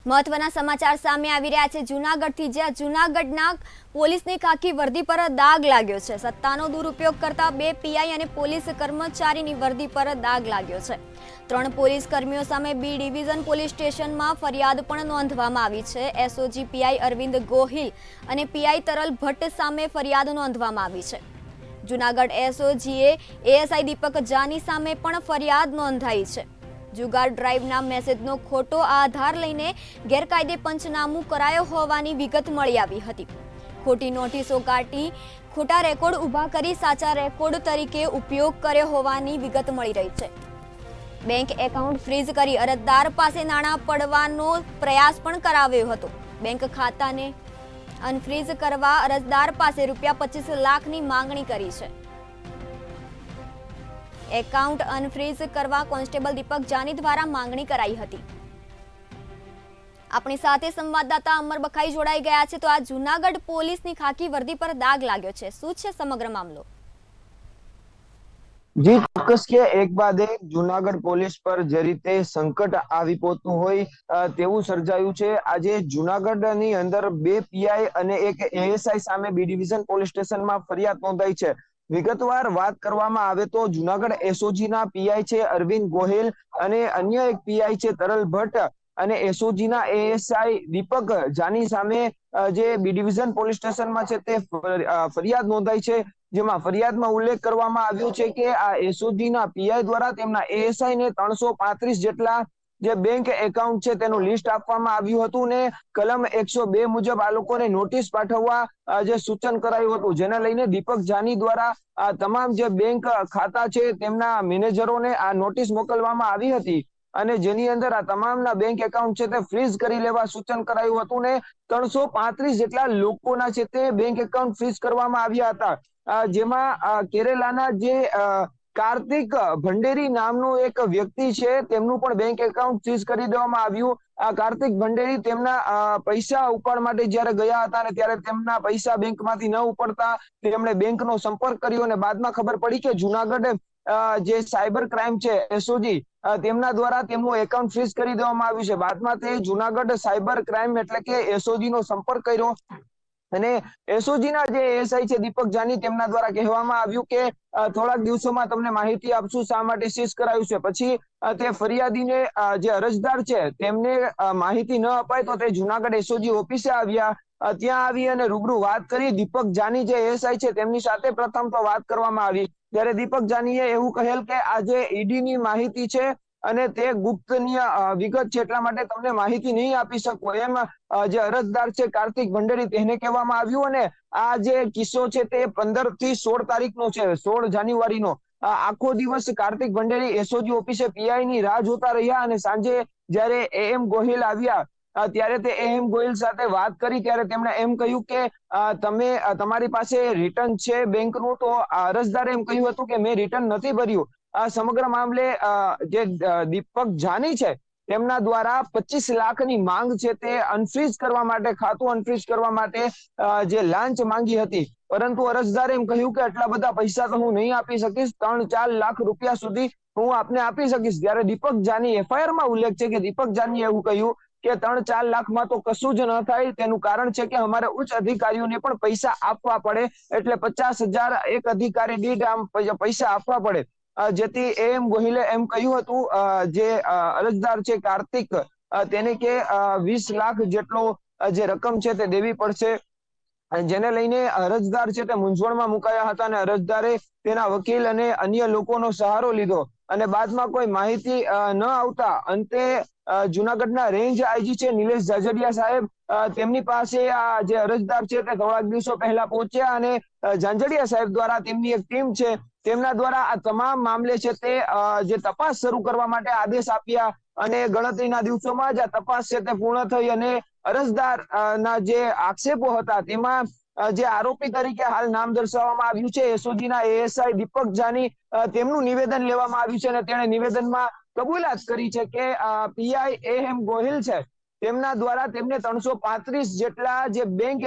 મહત્વના સમાચાર સામે આવી રહ્યા છે જૂનાગઢથી, જ્યાં જૂનાગઢના પોલીસની ખાકી વર્દી પર દાગ લાગ્યો છે। સત્તાનો દુરુપયોગ કરતા બે પીઆઈ અને પોલીસ કર્મચારીની વર્દી પર દાગ લાગ્યો છે। 3 પોલીસ કર્મીઓ સામે બી ડિવિઝન પોલીસ સ્ટેશનમાં ફરિયાદ પણ નોંધવામાં આવી છે। એસઓજી પીઆઈ અરવિંદ ગોહિલ અને પીઆઈ તરલ ભટ્ટ સામે ફરિયાદ નોંધવામાં આવી છે। જૂનાગઢ એસઓજીએ એએસઆઈ દીપક જાની સામે પણ ફરિયાદ નોંધાઈ છે। જુગાર ડ્રાઈવના મેસેજનો ખોટો આધાર લઈને ગેરકાયદે પંચનામું કરાયો હોવાની વિગત મળી આવી હતી। ખોટી નોટિસો કાઢી ખોટા રેકોર્ડ ઊભા કરી સાચા રેકોર્ડ તરીકે ઉપયોગ કર્યો હોવાની વિગત મળી રહી છે। બેંક એકાઉન્ટ ફ્રીઝ કરી અરજદાર પાસે નાણાં પડવાનો પ્રયાસ પણ કરાવ્યો હતો। બેંક ખાતાને અનફ્રીઝ કરવા અરજદાર પાસે ₹25 લાખની માંગણી કરી છે। એકાઉન્ટ અનફ્રીઝ કરવા કોન્સ્ટેબલ દીપક જાની દ્વારા માંગણી કરાઈ હતી। આપણી સાથે સંવાદદાતા અમર બખાઈ જોડાઈ ગયા છે। તો આ જૂનાગઢ પોલીસની ખાકી વર્દી પર દાગ લાગ્યો છે, શું છે સમગ્ર મામલો? જી ચોક્કસ કે એક બાદ એક જૂનાગઢ પોલીસ પર જે રીતે સંકટ આવી પહોંચતું હોય તેવું સર્જાયું છે। આજે જૂનાગઢની અંદર 2 પીઆઈ અને એક એએસઆઈ સામે બી ડિવિઝન પોલીસ સ્ટેશનમાં ફરિયાદ નોંધાઈ છે। વિગતવાર વાત કરવામાં આવે તો જૂનાગઢ એસઓજીના પીઆઈ છે અરવિંદ ગોહિલ અને અન્ય એક પીઆઈ છે તરલ ભટ્ટ અને એસઓજીના એએસઆઈ દીપક જાની સામે જે બી ડિવિઝન પોલીસ સ્ટેશનમાં છે તે ફરિયાદ નોંધાઈ છે। જેમાં ફરિયાદમાં ઉલ્લેખ કરવામાં આવ્યો છે કે આ એસઓજીના પીઆઈ દ્વારા તેમના એએસઆઈ ને 335 જેટલા જે બેંક એકાઉન્ટ છે તેનું લિસ્ટ આપવામાં આવ્યું હતું ને કલમ 102 મુજબ આ લોકોને નોટિસ પાઠવવા જે સૂચન કરાયું હતું, જેને લઈને દીપક જાની દ્વારા આ તમામ જે બેંક ખાતા છે તેમના મેનેજરોને આ નોટિસ મોકલવામાં આવી હતી અને જેની અંદર આ તમામના બેંક એકાઉન્ટ છે તે ફ્રીઝ કરી લેવા સૂચન કરાયું હતું ને 335 જેટલા લોકોના છે તે બેંક એકાઉન્ટ ફ્રીઝ કરવામાં આવ્યા હતા। જેમાં કેરેલાના જે કાર્તિક ભંડેરી નામનો એક વ્યક્તિ છે તેમનું પણ બેંક એકાઉન્ટ ફ્રીઝ કરી દેવામાં આવ્યું। આ કાર્તિક ભંડેરી તેમના પૈસા ઉપાડ માટે જ્યારે ગયા હતા અને ત્યારે તેમના પૈસા બેંકમાંથી ન ઉપડતા તેમણે બેંકનો સંપર્ક કર્યો અને બાદમાં ખબર પડી કે જૂનાગઢ જે સાયબર ક્રાઇમ છે એસઓજી તેમના દ્વારા તેમનું એકાઉન્ટ ફ્રીઝ કરી દેવામાં આવ્યું છે। બાદમાં તે જૂનાગઢ સાયબર ક્રાઇમ એટલે કે એસઓજી નો સંપર્ક કર્યો અને એસઓજીના જે એએસઆઈ છે દીપક જાની તેમના દ્વારા કહેવામાં આવ્યું કે થોડાક દિવસોમાં તમને માહિતી આપશું શા માટે સીઝ કરાયું છે। પછી તે ફરિયાદીને જે અરજદાર છે તેમને માહિતી ન અપાય તો તે જૂનાગઢ એસઓજી ઓફિસે આવ્યા। ત્યાં આવી અને રૂબરૂ વાત કરી દીપક જાની જે એએસઆઈ છે તેમની સાથે પ્રથમ તો વાત કરવામાં આવી, ત્યારે દીપક જાનીએ એવું કહેલ કે આ જે ઈડીની માહિતી છે અને તે ગુપ્તનીય વિગત છે એટલા માટે તમને માહિતી નહીં આપી શકું એમ જે અરજદાર છે કાર્તિક ભંડેરી તેને કહેવામાં આવ્યું। અને આ જે કિસ્સો છે તે 15 થી 16 તારીખનો છે, 16 જાન્યુઆરીનો આખો દિવસ કાર્તિક ભંડેરી એસઓજી ઓફિસે પીઆઈ ની રાહ જોતા રહ્યા અને સાંજે જ્યારે એએમ ગોહિલ આવ્યા ત્યારે તે એએમ ગોહિલ સાથે વાત કરી ત્યારે તેમણે એમ કહ્યું કે તમે તમારી પાસે રિટર્ન છે બેંકનું, તો અરજદારે એમ કહ્યું હતું કે મેં રિટર્ન નથી ભર્યું। આ સમગ્ર મામલે જે દીપક જાની છે તેમના દ્વારા 25 લાખની માંગ છે તે અનફ્રીઝ કરવા માટે, ખાતું અનફ્રીઝ કરવા માટે જે લાંચ માંગી હતી, પરંતુ અરજદારે એમ કહ્યું કે આટલા બધા પૈસા તો હું નહીં આપી શકીશ, 3-4 લાખ રૂપિયા સુધી હું આપને આપી શકીશ। ત્યારે દીપક જાની એફઆઈઆરમાં ઉલ્લેખ છે કે દીપક જાનીએ એવું કહ્યું કે 3-4 લાખમાં તો કશું જ ન થાય, તેનું કારણ છે કે અમારે ઉચ્ચ અધિકારીઓને પણ પૈસા આપવા પડે એટલે 50,000 એક અધિકારી દીઠ આમ પૈસા આપવા પડે। જેથી એએમ ગોહિલે એમ કહ્યું હતું જે અરજદાર છે કાર્તિક તેને કે 20 લાખ જેટલો જે રકમ છે તે દેવી પડશે, જેને લઈને અરજદાર છે તે મૂંઝવણમાં મુકાયા હતા અને અરજદારે તેના વકીલ અને અન્ય લોકોનો સહારો લીધો અને બાદમાં કોઈ માહિતી ન આવતા અંતે જૂનાગઢના રેન્જ આઈજી છે નિલેશ જાજડિયા સાહેબ તેમની પાસે આ જે અરજદાર છે તે થોડાક દિવસો પહેલા પહોંચ્યા અને જાંજડિયા સાહેબ દ્વારા તેમની એક ટીમ છે તેમના દ્વારા આ તમામ મામલે છે તે જે તપાસ શરૂ કરવા માટે આદેશ આપ્યા અને ગણતરીના દિવસોમાં જ આ તપાસ છે તે પૂર્ણ થઈ અને અરજદાર ના જે આક્ષેપો હતા તેમાં જે આરોપી તરીકે હાલ નામ દર્શાવવામાં આવ્યું છે એસઓજીના એએસઆઈ દીપક જાની, તેમનું નિવેદન લેવામાં આવ્યું છે અને તેણે નિવેદનમાં કબૂલાત કરી છે કે પીઆઈ એએમ ગોહિલ છે તેમના દ્વારા તેમને 335 જેટલા જે બેંક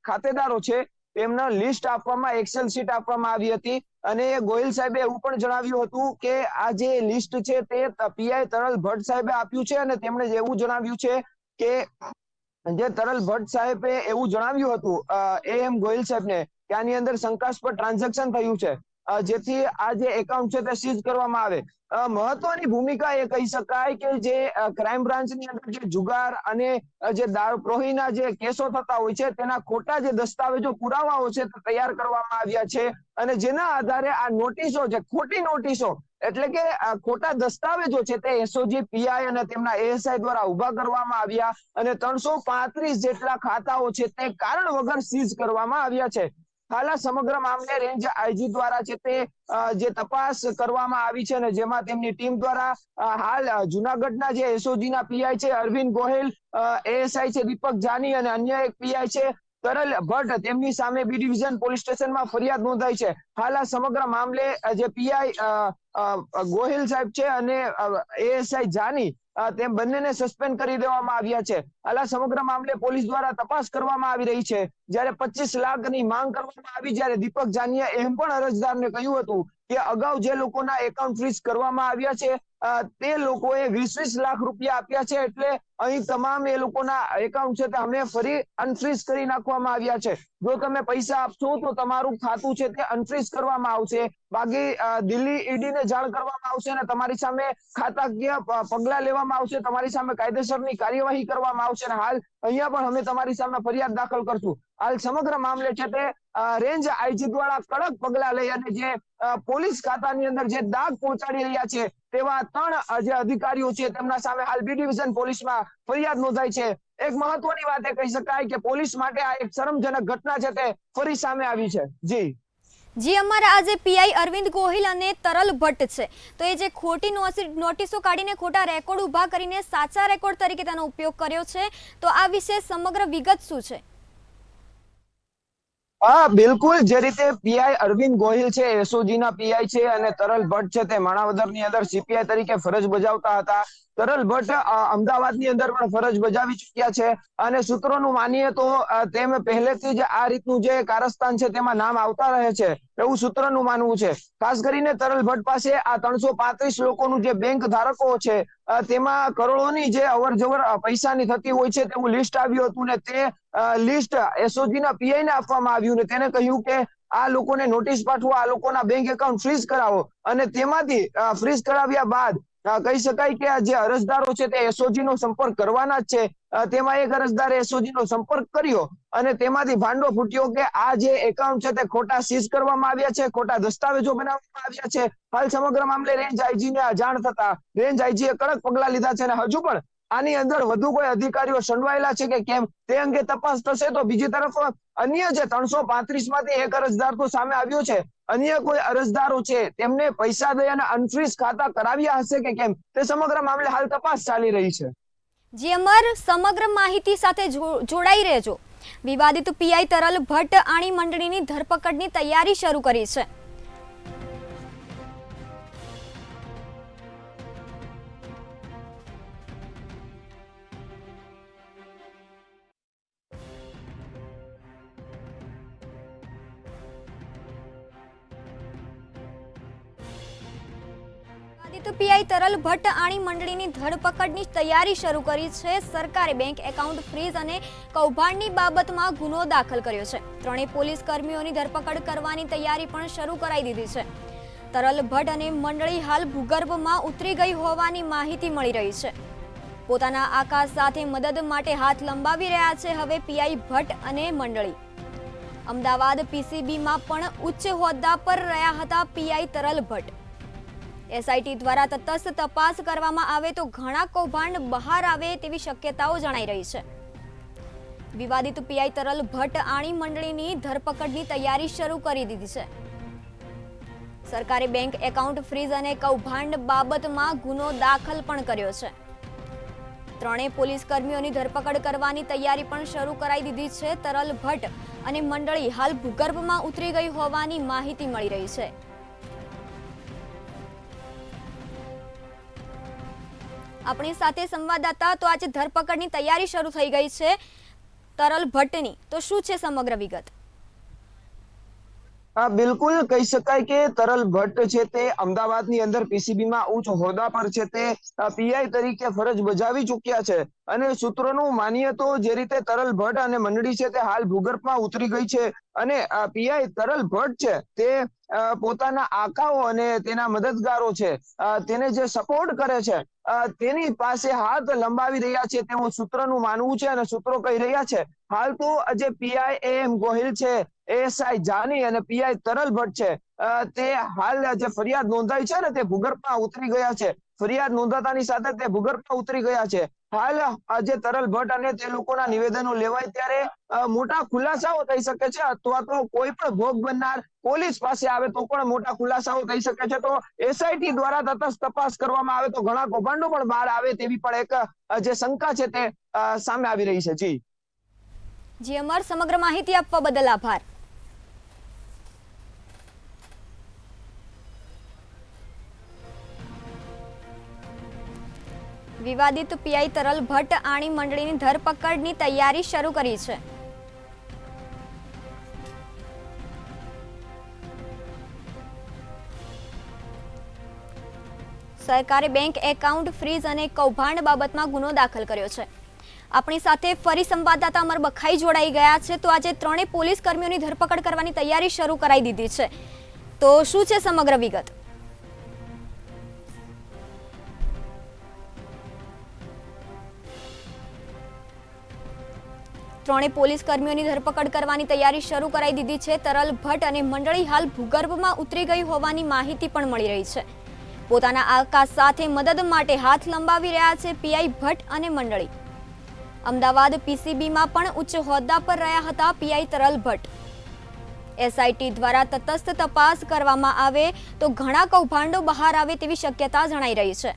ખાતેદારો છે તેમના લિસ્ટ આપવામાં, એક્સેલ શીટ આપવામાં આવી હતી અને ગોહિલ સાહેબે એવું પણ જણાવ્યું હતું કે આ જે લિસ્ટ છે તે પીઆઈ તરલ ભટ્ટ સાહેબે આપ્યું છે અને તેમણે એવું જણાવ્યું છે કે જે તરલ ભટ્ટ સાહેબે એવું જણાવ્યું હતું એમ ગોહિલ સાહેબને કે આની અંદર શંકાસ્પદ ટ્રાન્ઝેક્શન થયું છે, જેથી આ જે એકાઉન્ટ છે તે સીઝ કરવામાં આવે. મહત્વની ભૂમિકા એ કહી શકાય કે જે ક્રાઇમ બ્રાન્ચની અંદર જે જુગાર અને જે દારૂપ્રોહીના જે કેસો થતા હોય છે તેના ખોટા જે દસ્તાવેજો પુરાવાઓ છે તે તૈયાર કરવામાં આવ્યા છે અને જેના આધારે આ નોટિસો છે, ખોટી નોટિસો એટલે કે ખોટા દસ્તાવેજો છે તે એસઓજી પીઆઈ અને તેમના એએસઆઈ દ્વારા ઉભા કરવામાં આવ્યા અને 335 જેટલા ખાતાઓ છે તે કારણ વગર સીઝ કરવામાં આવ્યા છે. હાલ આ સમગ્ર મામલે રેન્જ આઈજી દ્વારા છે તે જે તપાસ કરવામાં આવી છે અને જેમાં તેમની ટીમ દ્વારા હાલ જુનાગઢના જે એસઓજી ના પીઆઈ છે અરવિંદ ગોહિલ, એએસઆઈ છે દીપક જાની અને અન્ય એક પીઆઈ છે તરલ ભટ્ટ, તેમની સામે બી ડિવિઝન પોલીસ સ્ટેશનમાં ફરિયાદ નોંધાઈ છે. હાલ આ સમગ્ર મામલે જે પીઆઈ ગોહિલ સાહેબ છે અને એએસઆઈ જાની તેમ બંનેને સસ્પેન્ડ કરી દેવામાં આવ્યા છે. હાલ આ સમગ્ર મામલે પોલીસ દ્વારા તપાસ કરવામાં આવી રહી છે. જ્યારે 25 લાખની માંગ કરવામાં આવી, જ્યારે દીપક જાનીએ એમ પણ અરજદારને કહ્યું હતું કે અગાઉ જે લોકોના એકાઉન્ટ ફ્રીઝ કરવામાં આવ્યા છે તે લોકોએ 20-20 લાખ રૂપિયા આપ્યા છે, એટલે અહીં તમામ એ લોકોના એકાઉન્ટ છે તે અમે ફરી અનફ્રીઝ કરી નાખવામાં આવ્યા છે. જો તમે પૈસા આપશો તો તમારું ખાતું છે તે અનફ્રીઝ કરવામાં આવશે, બાકી દિલ્હી ઈડીને જાણ કરવામાં આવશે અને તમારી સામે ખાતાકીય પગલા લેવામાં આવશે, તમારી સામે કાયદેસરની કાર્યવાહી કરવામાં આવશે અને હાલ અહીંયા પણ અમે તમારી સામે ફરિયાદ દાખલ કરશું. હાલ સમગ્ર મામલે છે તે રેન્જ આઈજી દ્વારા કડક પગલા લઈ અને જે પોલીસ ખાતાની અંદર જે દાગ પહોંચાડી રહ્યા છે તેવા 3 જે અધિકારીઓ છે તેમના સામે હાલ બી ડિવિઝન પોલીસમાં ફરિયાદ નોંધાઈ છે. એક મહત્વની વાત એ કહી શકાય કે પોલીસ માટે આ એક શરમજનક ઘટના છે તે ફરી સામે આવી છે. જી અમારા આજે પીઆઈ અરવિંદ ગોહિલ અને તરલ ભટ્ટ છે તો એ જે ખોટી નોટિસો કાઢીને ખોટા રેકોર્ડ ઉભા કરીને સાચા રેકોર્ડ તરીકે તેનો ઉપયોગ કર્યો છે, તો આ વિશે સમગ્ર વિગત શું છે? હા, બિલકુલ. જે રીતે પીઆઈ અરવિંદ ગોહિલ છે એસઓજી ના પીઆઈ છે અને તરલ ભટ્ટ છે તે માણાવદરની અંદર સીપીઆઈ તરીકે ફરજ બજાવતા હતા. તરલ ભટ્ટ અમદાવાદની અંદર પણ ફરજ બજાવી ચૂક્યા છે અને સૂત્રોનું માનીએ તો તેમ પહેલેથી જ આ રીતનું જે કારસ્તાન છે તેમાં નામ આવતા રહે છે એવું સૂત્રનું માનવું છે. ખાસ કરીને તરલ ભટ્ટ પાસે આ 335 લોકોનું જે બેંક ધારકો છે તેમાં કરોડોની જે અવર જવર પૈસાની થતી હોય છે તેવું લિસ્ટ આવ્યું હતું ને તે લિસ્ટ એસઓજી ના પીઆઈ ને આપવામાં આવ્યું ને તેને કહ્યું કે આ લોકોને નોટિસ પાઠવો, આ લોકોના બેંક એકાઉન્ટ ફ્રીઝ કરાવો અને તેમાંથી ફ્રીઝ કરાવ્યા બાદ કહી શકાય કે જે અરજદારો છે તે એસઓજી નો સંપર્ક કરવાના જ છે. તેમાં એક અરજદારે એસઓજી નો સંપર્ક કર્યો અને તેમાંથી ભાંડો ફૂટ્યો કે આ જે એકાઉન્ટ છે તે ખોટા સીઝ કરવામાં આવ્યા છે, ખોટા દસ્તાવેજો બનાવવામાં આવ્યા છે. હાલ સમગ્ર મામલે રેન્જ આઈજી ને જાણ થતા રેન્જ આઈજીએ કડક પગલા લીધા છે અને હજુ પણ આની અંદર વધુ કોઈ અધિકારીઓ સંડવાયેલા છે કે કેમ તે અંગે તપાસ થશે. તો બીજી તરફ અન્ય જે 335 માંથી એક અરજદાર તો સામે આવ્યો છે, અન્ય કોઈ અરજદારો છે તેમને પૈસા દઈ અને અનફ્રીઝ ખાતા કરાવ્યા હશે કે કેમ તે સમગ્ર મામલે હાલ તપાસ ચાલી રહી છે. જી અમર, સમગ્ર માહિતી સાથે જોડાઈ રહેજો. વિવાદિત પીઆઈ તરલ ભટ્ટ આણી મંડળીની ધરપકડની તૈયારી શરૂ કરી છે. પીઆઈ તરલ ભટ્ટ આણી મંડળીની ધરપકડની તૈયારી શરૂ કરી છે. સરકારે બેંક એકાઉન્ટ ફ્રીઝ અને કૌભાંડની બાબતમાં ગુનો દાખલ કર્યો છે. 3 પોલીસ કર્મીઓની ધરપકડ કરવાની તૈયારી પણ શરૂ કરાઈ દીધી છે. તરલ ભટ્ટ અને મંડળી હાલ ભૂગર્ભમાં ઉતરી ગઈ હોવાની માહિતી મળી રહી છે. પોતાના આકાશ સાથે મદદ માટે હાથ લંબાવી રહ્યા છે હવે પીઆઈ ભટ્ટ અને મંડળી. અમદાવાદ પીસીબીમાં પણ ઉચ્ચ હોદ્દા પર રહ્યા હતા પીઆઈ તરલ ભટ્ટ. એસઆઈટી દ્વારા તટસ્થ તપાસ કરવામાં આવે તો ઘણા કૌભાંડ બહાર આવે તેવી શક્યતાઓ જણાઈ રહી છે. વિવાદિત પીઆઈ તરલ ભટ્ટ આણી મંડળીની ધરપકડની તૈયારી શરૂ કરી દીધી છે. સરકારે બેંક એકાઉન્ટ ફ્રીઝ અને કૌભાંડ બાબતમાં ગુનો દાખલ પણ કર્યો છે. 3 પોલીસ કર્મીઓની ધરપકડ કરવાની તૈયારી પણ શરૂ કરાઈ દીધી છે. તરલ ભટ્ટ અને મંડળી હાલ ભૂગર્ભમાં ઉતરી ગઈ હોવાની માહિતી મળી રહી છે. આપણી સાથે સંવાદદાતા, તો આજે ધરપકડની તૈયારી શરૂ થઈ ગઈ છે તરલ ભટ્ટની, તો શું છે સમગ્ર વિગત? બિલકુલ કહી શકાય કે તરલ ભટ્ટ છે તે અમદાવાદની અંદર પીસીબીમાં ઉચ્ચ હોદ્દા પર છે તે પીઆઈ તરીકે ફરજ બજાવી ચૂક્યા છે અને સૂત્રોનું માનીએ તો જે રીતે તરલ ભટ્ટ અને મંડળી છે તે હાલ ભૂગર્ભમાં ઉતરી ગઈ છે અને પીઆઈ તરલ ભટ્ટ છે તે પોતાના આકાઓ અને તેના મદદગારો છે તેને જે સપોર્ટ કરે છે તેની પાસે હાથ લંબાવી રહ્યા છે તેવું સૂત્રનું માનવું છે અને સૂત્રો કહી રહ્યા છે હાલ તો જે પીઆઈ એમ ગોહિલ છે, એએસઆઈ જાની અને પીઆઈ તરલ ભટ્ટ છે તે હાલ જે ફરિયાદ નોંધાઈ છે ને તે ભૂગર્ભમાં ઉતરી ગયા છે. ફરિયાદ નોંધાતાની સાથે તે ભૂગર્ભમાં ઉતરી ગયા છે. હાલ આજે તરલ ભટ્ટ અને તે લોકોના નિવેદનો લેવાય ત્યારે મોટા ખુલાસાઓ થઈ શકે છે અથવા તો કોઈ પણ ભોગ બનનાર પોલીસ પાસે આવે તો પણ મોટા ખુલાસાઓ થઈ શકે છે. તો એસઆઈટી દ્વારા તટસ્થ તપાસ કરવામાં આવે તો ઘણા કૌભાંડો પણ બહાર આવે તેવી પણ એક જે શંકા છે તે સામે આવી રહી છે. જી અમર, સમગ્ર માહિતી આપવા બદલ આભાર. વિવાદિત પીઆઈ તરલ ભટ્ટ આણી મંડળીની ધરપકડની તૈયારી શરૂ કરી છે. સરકારે બેંક એકાઉન્ટ ફ્રીઝ અને કૌભાંડ બાબતમાં ગુનો દાખલ કર્યો છે. આપણી સાથે ફરી સંવાદદાતા અમર બખાઈ જોડાઈ ગયા છે. તો આજે ત્રણેય પોલીસ કર્મીઓની ધરપકડ કરવાની તૈયારી શરૂ કરાઈ દીધી છે. તો શું છે સમગ્ર વિગત? ત્રણેય પોલીસ કર્મીઓની ધરપકડ કરવાની તૈયારી શરૂ કરાઈ દીધી છે. તરલ ભટ્ટ અને મંડળી હાલ ભૂગર્ભમાં ઉતરી ગઈ હોવાની માહિતી પણ મળી રહી છે. પોતાના આકાશ સાથે મદદ માટે હાથ લંબાવી રહ્યા છે પીઆઈ ભટ્ટ અને મંડળી. અમદાવાદ પીસીબીમાં પણ ઉચ્ચ હોદ્દા પર રહ્યા હતા પીઆઈ તરલ ભટ્ટ. એસઆઈટી દ્વારા તટસ્થ તપાસ કરવામાં આવે તો ઘણા કૌભાંડો બહાર આવે તેવી શક્યતા જણાઈ રહી છે.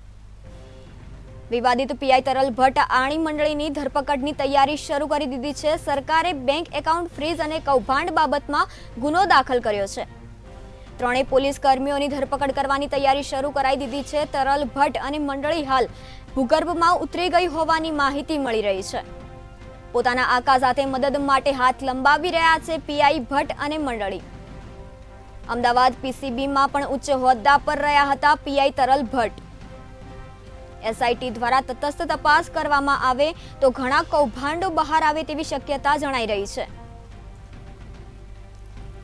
વિવાદિત પીઆઈ તરલ ભટ્ટ આણી મંડળીની ધરપકડની તૈયારી શરૂ કરી દીધી છે. સરકારે બેંક એકાઉન્ટ ફ્રીઝ અને કૌભાંડ બાબતમાં ગુનો દાખલ કર્યો છે. ત્રણેય પોલીસ કર્મીઓની ધરપકડ કરવાની તૈયારી શરૂ કરાઈ દીધી છે. તરલ ભટ્ટ અને મંડળી હાલ ભૂગર્ભમાં ઉતરી ગઈ હોવાની માહિતી મળી રહી છે. પોતાના આકા સાથે મદદ માટે હાથ લંબાવી રહ્યા છે પીઆઈ ભટ્ટ અને મંડળી. અમદાવાદ પીસીબીમાં પણ ઉચ્ચ હોદ્દા પર રહ્યા હતા પીઆઈ તરલ ભટ્ટ. એસઆઈટી દ્વારા તટસ્થ તપાસ કરવામાં આવે તો ઘણા કૌભાંડો બહાર આવે તેવી શક્યતા જણાઈ રહી છે.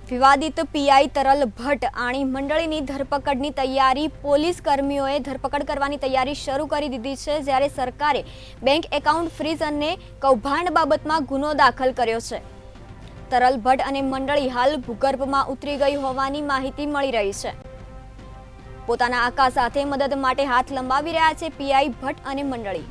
વિવાદિત પીઆઈ તરલ ભટ્ટ આણી મંડળીની ધરપકડની તૈયારી પોલીસ કર્મીઓએ ધરપકડ કરવાની તૈયારી શરૂ કરી દીધી છે. જ્યારે સરકારે બેંક એકાઉન્ટ ફ્રીઝ અને કૌભાંડ બાબતમાં ગુનો દાખલ કર્યો છે. તરલ ભટ્ટ અને મંડળી હાલ ભૂગર્ભમાં ઉતરી ગઈ હોવાની માહિતી મળી રહી છે. પોતાના આકા સાથે મદદ માટે હાથ લંબાવી રહ્યા છે પીઆઈ ભટ્ટ અને મંડળી.